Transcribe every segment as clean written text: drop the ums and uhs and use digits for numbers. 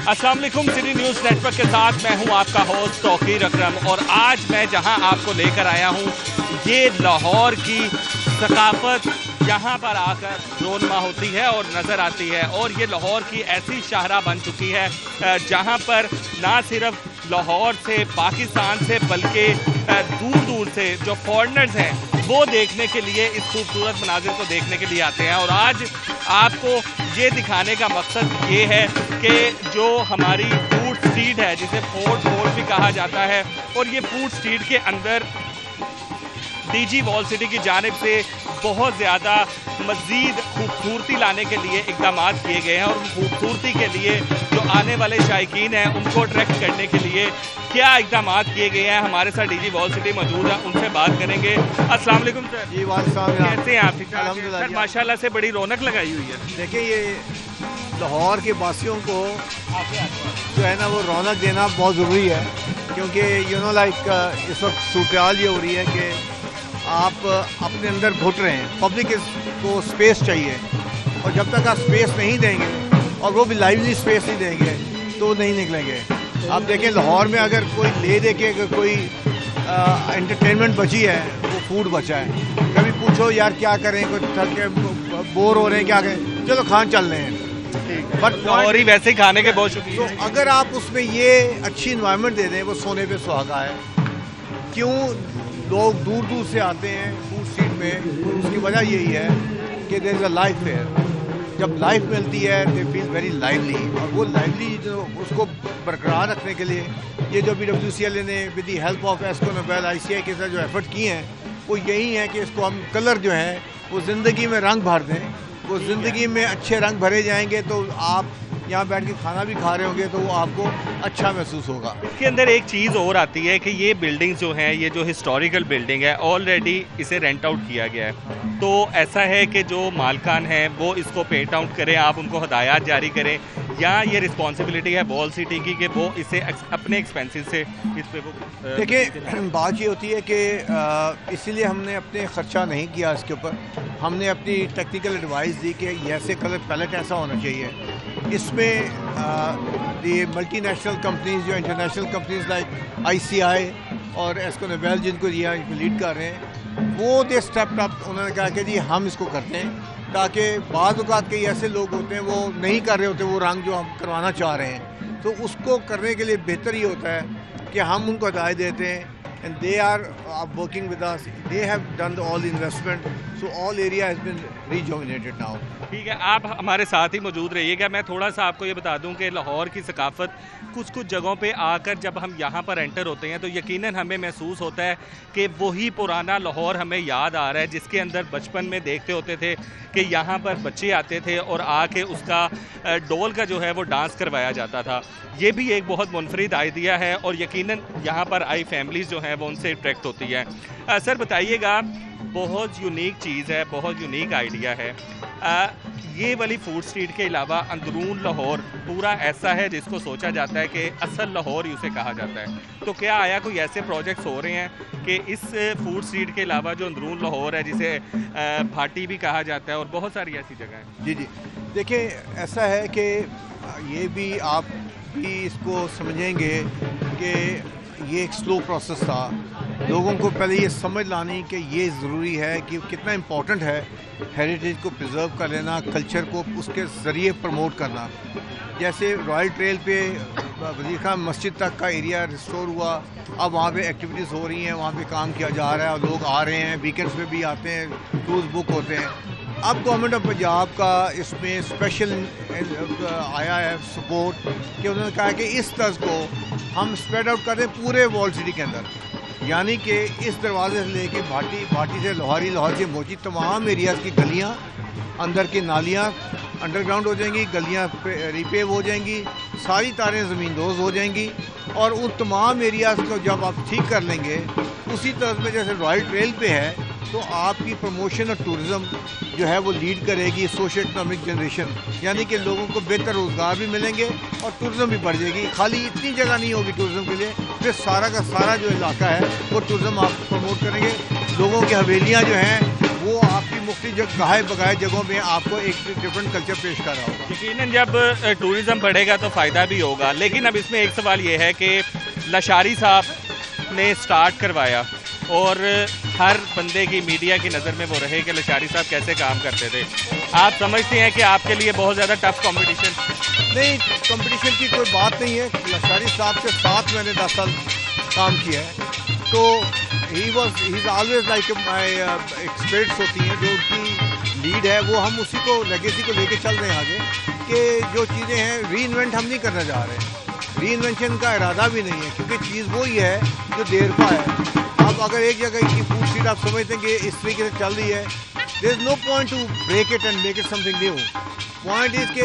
अस्सलाम वालेकुम। City news network के साथ मैं हूं आपका होस्ट तौकीर अकरम और आज मैं जहां आपको लेकर आया हूं ये लाहौर की सकाफत यहाँ पर आकर रोनमा होती है और नज़र आती है। और ये लाहौर की ऐसी शाहरा बन चुकी है जहाँ पर ना सिर्फ लाहौर से, पाकिस्तान से, बल्कि दूर दूर से जो फॉरेनर्स हैं वो देखने के लिए, इस खूबसूरत मनाजिर को देखने के लिए आते हैं। और आज आपको ये दिखाने का मकसद ये है कि जो हमारी फूड स्ट्रीट है, जिसे फोर्ट कोर्ट भी कहा जाता है, और ये फूड स्ट्रीट के अंदर डीजी वॉल सिटी की जानिब से बहुत ज़्यादा मज़ीद खूबसूरती लाने के लिए इक़दाम किए गए हैं। और खूबसूरती के लिए जो आने वाले शायकीन हैं उनको अट्रैक्ट करने के लिए क्या इक़दाम किए गए हैं, हमारे साथ डीजी वॉल सिटी मौजूद है, उनसे बात करेंगे। अस्सलाम वालेकुम सर। जी वालेकुम, कैसे हैं आप? सर माशाल्लाह से बड़ी रौनक लगाई हुई है। देखिए ये लाहौर के वासियों को जो है ना वो रौनक देना बहुत ज़रूरी है, क्योंकि इस वक्त सूरत ये हो रही है कि आप अपने अंदर घुट रहे हैं। पब्लिक को स्पेस चाहिए, और जब तक आप स्पेस नहीं देंगे, और वो भी लाइवली स्पेस नहीं देंगे, तो नहीं निकलेंगे। आप देखें लाहौर में अगर कोई ले दे के अगर कोई एंटरटेनमेंट बची है, वो फूड बचा है। कभी पूछो यार क्या करें, कुछ थक के बोर हो रहे हैं, क्या करें, चलो खान चल रहे हैं। बट लाहौरी वैसे ही खाने के बहुत शौकीन तो अगर आप उसमें ये अच्छी इन्वायरमेंट दे दें, वो सोने पे सुहागा है। क्यों लोग दूर दूर से आते हैं फूड स्ट्रीट में? उसकी वजह यही है कि there is a life fair. जब लाइफ मिलती है दे फील वेरी लाइवली, और वो लाइवली जो उसको बरकरार रखने के लिए ये जो BWCL ने विद द हेल्प ऑफ एस्को नोबेल ICI के साथ जो एफर्ट किए हैं, वो यही है कि इसको हम कलर जो है वो ज़िंदगी में रंग भर दें। वो ज़िंदगी में अच्छे रंग भरे जाएंगे तो आप यहाँ बैठ के खाना भी खा रहे होंगे तो वो आपको अच्छा महसूस होगा। इसके अंदर एक चीज़ और आती है कि ये बिल्डिंग जो है, ये जो हिस्टोरिकल बिल्डिंग है, ऑलरेडी इसे रेंट आउट किया गया है। तो ऐसा है कि जो मालकान हैं वो इसको पेंट आउट करें, आप उनको हदायत जारी करें, या ये रिस्पॉन्सिबिलिटी है वॉल सिटी की कि वो इसे अपने एक्सपेंसेस से इस पे वो देखिए बात ये होती है कि इसीलिए हमने अपने ख़र्चा नहीं किया इसके ऊपर। हमने अपनी टेक्निकल एडवाइस दी कि ऐसे कलर पैलेट ऐसा होना चाहिए। इसमें ये मल्टी नेशनल कंपनीज, जो इंटरनेशनल कंपनीज लाइक ICI और एस्को नोबेल जिनको यहाँ लीड कर रहे हैं, वो दे स्टेप्ड अप। उन्होंने कहा कि जी हम इसको करते हैं, ताकि बाज़ औक़ात कई ऐसे लोग होते हैं वो नहीं कर रहे होते वो रंग जो हम करवाना चाह रहे हैं। तो उसको करने के लिए बेहतर ये होता है कि हम उनको हदायत देते हैं, and they are working with us. They have done all the investment, so all area has been rejuvenated now. ठीक है, आप हमारे साथ ही मौजूद रहिएगा। मैं थोड़ा सा आपको ये बता दूं कि लाहौर की सकाफत कुछ जगहों पे आकर जब हम यहाँ पर एंटर होते हैं तो यकीनन हमें महसूस होता है कि वही पुराना लाहौर हमें याद आ रहा है, जिसके अंदर बचपन में देखते होते थे कि यहाँ पर बच्चे आते थे और आके उसका डोल का जो है वो डांस करवाया जाता था। ये भी एक बहुत मुनफरिद आइडिया है और यकीनन यहाँ पर आई फैमिलीज़ जो हैं वो उनसे अट्रैक्ट होती है। सर बताइएगा, बहुत यूनिक चीज़ है, बहुत यूनिक आइडिया है। ये वाली फूड स्ट्रीट के अलावा अंदरून लाहौर पूरा ऐसा है जिसको सोचा जाता है कि असल लाहौर उसे कहा जाता है। तो क्या आया कोई ऐसे प्रोजेक्ट्स हो रहे हैं कि इस फूड स्ट्रीट के अलावा जो अंदरून लाहौर है, जिसे भाटी भी कहा जाता है, और बहुत सारी ऐसी जगह हैं? जी जी, देखिए ऐसा है कि ये भी आप भी इसको समझेंगे कि ये एक स्लो प्रोसेस था। लोगों को पहले ये समझ लानी कि ये ज़रूरी है कि कितना इम्पोर्टेंट है हेरिटेज को प्रिजर्व कर लेना, कल्चर को उसके ज़रिए प्रमोट करना। जैसे रॉयल ट्रेल पे वज़ीर खान मस्जिद तक का एरिया रिस्टोर हुआ, अब वहाँ पे एक्टिविटीज़ हो रही हैं, वहाँ पे काम किया जा रहा है, और लोग आ रहे हैं, वीकेंड्स में भी आते हैं, टूर्स बुक होते हैं। अब गवर्नमेंट ऑफ पंजाब का इसमें स्पेशल आया है सपोर्ट, कि उन्होंने कहा कि इस तर्ज को हम स्प्रेड आउट करें पूरे वॉल सिटी के अंदर, यानी कि इस दरवाजे से लेके भाटी से लोहारी, लाहौर से मोची, तमाम एरियाज़ की गलियाँ, अंदर की नालियाँ अंडरग्राउंड हो जाएंगी, गलियाँ रिपेव हो जाएंगी, सारी तारें ज़मीन दोज़ हो जाएंगी। और उन तमाम एरियाज़ को जब आप ठीक कर लेंगे उसी तरह में जैसे रॉयल ट्रेल पे है, तो आपकी प्रमोशन और टूरिज़म जो है वो लीड करेगी सोशल इकनॉमिक जनरेशन, यानी कि लोगों को बेहतर रोज़गार भी मिलेंगे और टूरिज़म भी बढ़ जाएगी। खाली इतनी जगह नहीं होगी टूरिज़म के लिए, फिर सारा का सारा जो इलाका है वो टूरिज़म आप प्रमोट करेंगे। लोगों की हवेलियाँ जो हैं وہ آپ کی مختلف گاہے بگائے جگہوں میں آپ کو ایک ڈفرینٹ کلچر پیش کر رہا ہوگا. یقیناً جب ٹورزم بڑھے گا تو فائدہ بھی ہوگا. لیکن اب اس میں ایک سوال یہ ہے کہ لشاری صاحب نے سٹارٹ کروایا اور ہر بندے کی میڈیا کی نظر میں وہ رہے کہ لشاری صاحب کیسے کام کرتے تھے. آپ سمجھتے ہیں کہ آپ کے لیے بہت زیادہ ٹف کمپٹیشن؟ نہیں, کمپٹیشن کی کوئی بات نہیں ہے. لشاری صاحب کے ساتھ میں نے 10 سال کام کیا ہے, تو he is always like my experts ہوتی ہیں جو ان کی لیڈ ہے, وہ ہم اسی کو لیگیسی کو لے کے چل رہے ہیں آگے, کہ جو چیزیں ہیں ری انوینٹ ہم نہیں کرنا چاہ رہے ہیں, ری انوینشن کا ارادہ بھی نہیں ہے, کیونکہ چیز وہی ہے جو دیر کا ہے. اب اگر ایک جگہ کی فوڈ اسٹریٹ آپ سمجھتے ہیں کہ اس طریقے سے چل رہی ہے, there is no point to break it and make it something new. Point is کہ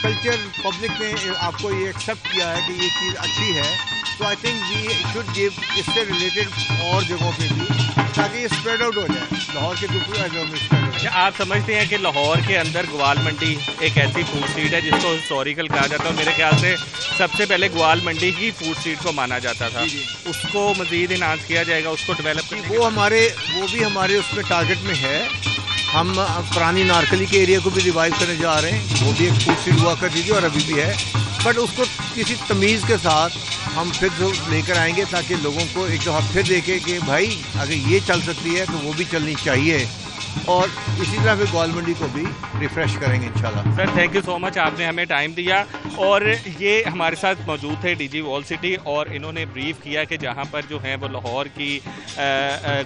کلچر پبلک نے آپ کو یہ ایکسیپٹ کیا ہے کہ یہ چیز اچھی ہے, تو I think we should give اس سے ریلیٹڈ اور جگہوں پہ بھی, تاکہ یہ اسپریڈ آؤٹ ہو جائے لاہور کے دوسرے جگہوں میں اسپریڈ ہو جائے. آپ سمجھتے ہیں کہ لاہور کے اندر گوال منڈی ایک ایسی فوڈ اسٹریٹ ہے جس کو ہسٹوریکل کہا جاتا ہے, اور میرے خیال سے سب سے پہلے گوال منڈی کی فوڈ اسٹریٹ کو مانا جاتا تھا, اس کو مزید انہانس کیا جائے گا, اس کو ڈیولپ وہ بھی ہمارے اس میں ٹارگٹ میں ہے. ہم پرانی نارکلی کے ایریا کو بھی ریوائیو کرنے جا رہے ہیں, وہ بھی ایک فوڈ اسٹریٹ ہوا کرتی تھی اور ابھی بھی ہے, بٹ اس کو کسی تمیز کے ساتھ ہم پھر لے کر آئیں گے تاکہ لوگوں کو ایک دفعہ پھر دیکھے کہ بھائی اگر یہ چل سکتی ہے تو وہ بھی چلنی چاہیے, اور اسی طرح پھر گوال منڈی کو بھی ریفریش کریں گے انشاءاللہ. سر تھینک یو سو مچ, آپ نے ہمیں ٹائم دیا, اور یہ ہمارے ساتھ موجود تھے ڈی جی وال سٹی, اور انہوں نے بریف کیا کہ جہاں پر جو ہیں وہ لاہور کی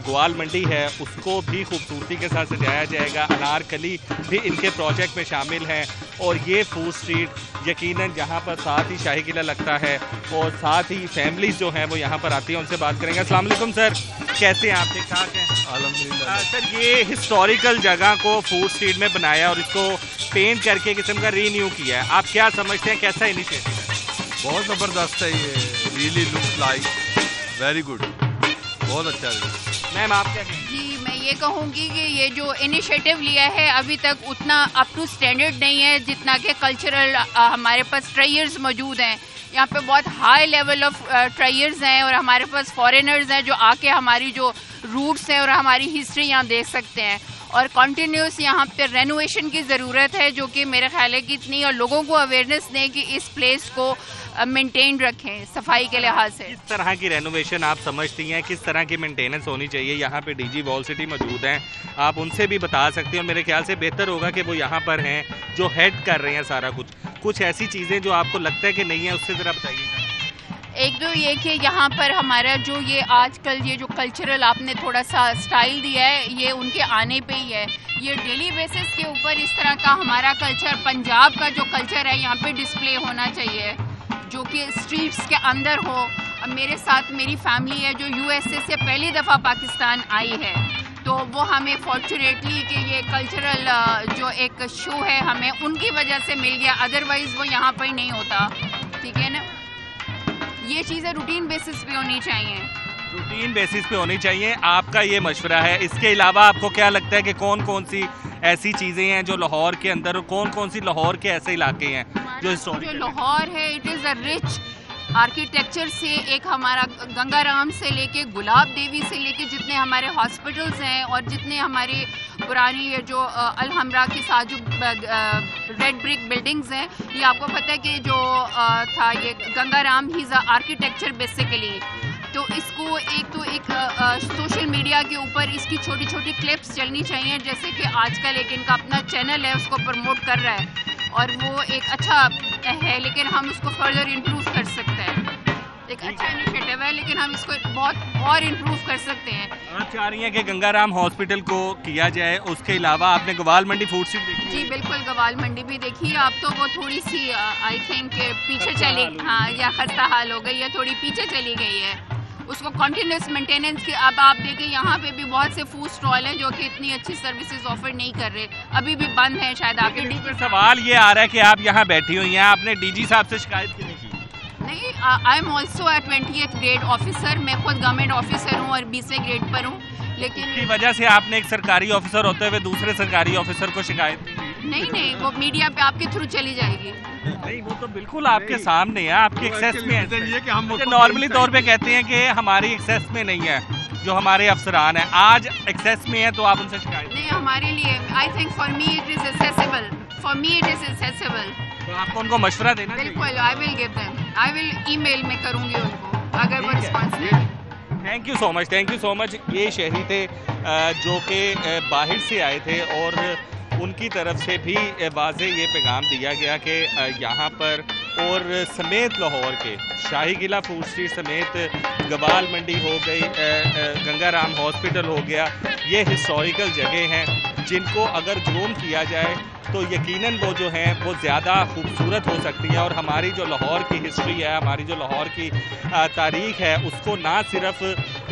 گوال منڈی ہے اس کو بھی خوبصورتی کے ساتھ سجایا جائے گا. انارکلی بھی ان کے پروجیکٹ میں شامل ہیں, اور یہ فوڈ اسٹریٹ یقیناً جہاں پر ساتھ ہی شاہی قلعہ لگتا ہے اور ساتھ ہی فیملیز جو ہیں وہ یہاں پر آتی ہیں. ان سے بات کریں گے. السلام علیکم سر, کیسے ہیں آپ؟ ٹھیک ٹھاک ہیں الحمدللہ. سر یہ ہسٹوریکل جگہ کو فوڈ اسٹریٹ میں بنایا اور اس کو پینٹ کر کے قسم کا رینیو کیا ہے, آپ کیا سمجھتے ہیں کیسا انیشیٹو ہے؟ بہت زبردست ہے یہ, really looks like very good, بہت اچھا ہے. میم آپ کیا کہیں گے؟ جی میں یہ کہوں گی کہ یہ جو انیشیٹو لیا ہے ابھی تک اتنا اپ ٹو اسٹینڈرڈ نہیں ہے جتنا کہ کلچرل ہمارے پاس ٹرائرز موجود ہیں. یہاں پہ بہت ہائی لیول آف ٹرائرز ہیں, اور ہمارے پاس فارینرز ہیں جو آ کے ہماری جو روٹس ہیں اور ہماری ہسٹری یہاں دیکھ سکتے ہیں, اور کنٹینیوس یہاں پہ رینوویشن کی ضرورت ہے جو کہ میرے خیال ہے کہ اتنی, اور لوگوں کو اویئرنیس دیں کہ اس پلیس کو مینٹین رکھیں صفائی کے لحاظ سے. کس طرح کی رینوویشن آپ سمجھتی ہیں, کس طرح کی مینٹیننس ہونی چاہیے؟ یہاں پہ ڈی جی وال سٹی موجود ہیں, آپ ان سے بھی بتا سکتے ہیں, اور میرے خیال سے بہتر ہوگا کہ وہ یہاں پر ہیں جو ہیڈ کر رہے ہیں سارا کچھ ایسی چیزیں جو آپ کو لگتا ہے کہ نہیں ہے اس سے ذرا بتائیے گا. ایک تو یہ کہ یہاں پر ہمارا جو یہ آج کل یہ جو کلچرل آپ نے تھوڑا سا اسٹائل دیا ہے یہ ان کے آنے پہ ہی ہے. یہ ڈیلی بیسس کے اوپر اس طرح کا ہمارا کلچر, پنجاب کا جو کلچر ہے یہاں پہ ڈسپلے ہونا چاہیے, جو کہ اسٹریٹس کے اندر ہو. اب میرے ساتھ میری فیملی ہے جو یو ایس اے سے پہلی دفعہ پاکستان آئی ہے, تو وہ ہمیں فارچونیٹلی کہ یہ کلچرل جو ایک شو ہے ہمیں ان کی وجہ سے مل گیا, ادروائز وہ یہاں پر ہی نہیں ہوتا. ٹھیک ہے نا, یہ چیزیں روٹین بیسس پہ ہونی چاہیے, روٹین بیسس پہ ہونی چاہیے. آپ کا یہ مشورہ ہے. اس کے علاوہ آپ کو کیا لگتا ہے کہ کون کون سی ایسی چیزیں ہیں جو لاہور کے اندر, اور کون کون سی لاہور کے ایسے علاقے ہیں جو لاہور ہے it is a rich architecture سے, ایک ہمارا گنگا رام سے لے کے گلاب دیوی سے لے کے جتنے ہمارے ہاسپٹلز ہیں اور جتنے ہماری پرانی جو الحمرا کے ساتھ جو ریڈ برک بلڈنگز ہیں, یہ آپ کو پتہ ہے کہ جو تھا یہ گنگا رام ہی از آرکیٹیکچر بیسیکلی. تو اس کو ایک سوشل میڈیا کے اوپر اس کی چھوٹی چھوٹی کلپس چلنی چاہیے, جیسے کہ آج کل ایک ان کا اپنا چینل ہے اس کو پروموٹ کر رہا ہے, اور وہ ایک اچھا ہے, لیکن ہم اس کو فردر امپروو کر سکتے ہیں. ایک اچھا انیشیٹو ہے لیکن ہم اس کو بہت اور امپروو کر سکتے ہیں. آپ چاہ رہی ہیں کہ گنگا رام ہاسپٹل کو کیا جائے. اس کے علاوہ آپ نے گوال منڈی فوڈ اسٹریٹ دیکھی؟ جی بالکل, گوال منڈی بھی دیکھی. اب تو وہ تھوڑی سی آئی تھنک پیچھے چلی, ہاں یا خستہ حال ہو گئی ہے, تھوڑی پیچھے چلی گئی ہے. اس کو کنٹینیوس مینٹیننس کی. اب آپ دیکھیں یہاں پہ بھی بہت سے فوڈ اسٹال ہیں جو کہ اتنی اچھی سروسز آفر نہیں کر رہے, ابھی بھی بند ہیں شاید. آپ کے سوال یہ آ رہا ہے کہ آپ یہاں بیٹھی ہوئی ہیں, آپ نے ڈی جی صاحب سے شکایت کیوں نہیں کی؟ نہیں, I am also a 20th grade officer. میں خود گورنمنٹ آفیسر ہوں اور 20ویں گریڈ پر ہوں, لیکن کی وجہ سے آپ نے ایک سرکاری آفیسر ہوتے ہوئے دوسرے سرکاری آفیسر کو شکایت نہیں, وہ میڈیا پہ آپ کے تھرو چلی جائے گی. نہیں, وہ تو بالکل آپ کے سامنے ہے, آپ کے ایکسیس میں ہے. نارملی طور پہ کہتے ہیں کہ ہماری ایکسیس میں نہیں ہے, जो हमारे अफसरान हैं आज एक्सेस में हैं तो आप उनसे शिकायत नहीं, हमारे लिए I think for me it is accessible, for me it is accessible. तो आपको उनको मशवरा देना चाहिए। बिल्कुल, I will give them, I will email में करूंगी उनको अगर वो रिस्पॉन्स नहीं। Thank you so much, thank you so much. ये शहरी थे जो कि बाहर से आए थे और उनकी तरफ से भी वाज़े ये पैगाम दिया गया कि यहाँ पर और समेत लाहौर के शाही किला फूड स्ट्रीट समेत गवाल मंडी हो गई, गंगाराम हॉस्पिटल हो गया, ये हिस्टोरिकल जगह हैं जिनको अगर ग्रूम किया जाए तो यकीनन वो जो हैं वो ज़्यादा खूबसूरत हो सकती हैं और हमारी जो लाहौर की हिस्ट्री है, हमारी जो लाहौर की तारीख़ है, उसको ना सिर्फ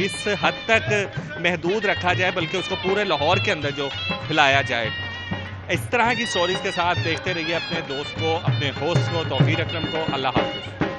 इस हद तक महदूद रखा जाए बल्कि उसको पूरे लाहौर के अंदर जो फैलाया जाए। इस तरह की स्टोरीज़ के साथ देखते रहिए अपने दोस्त को, अपने होस्ट को, तौकीर अकरम को। अल्लाह हाफ़िज़।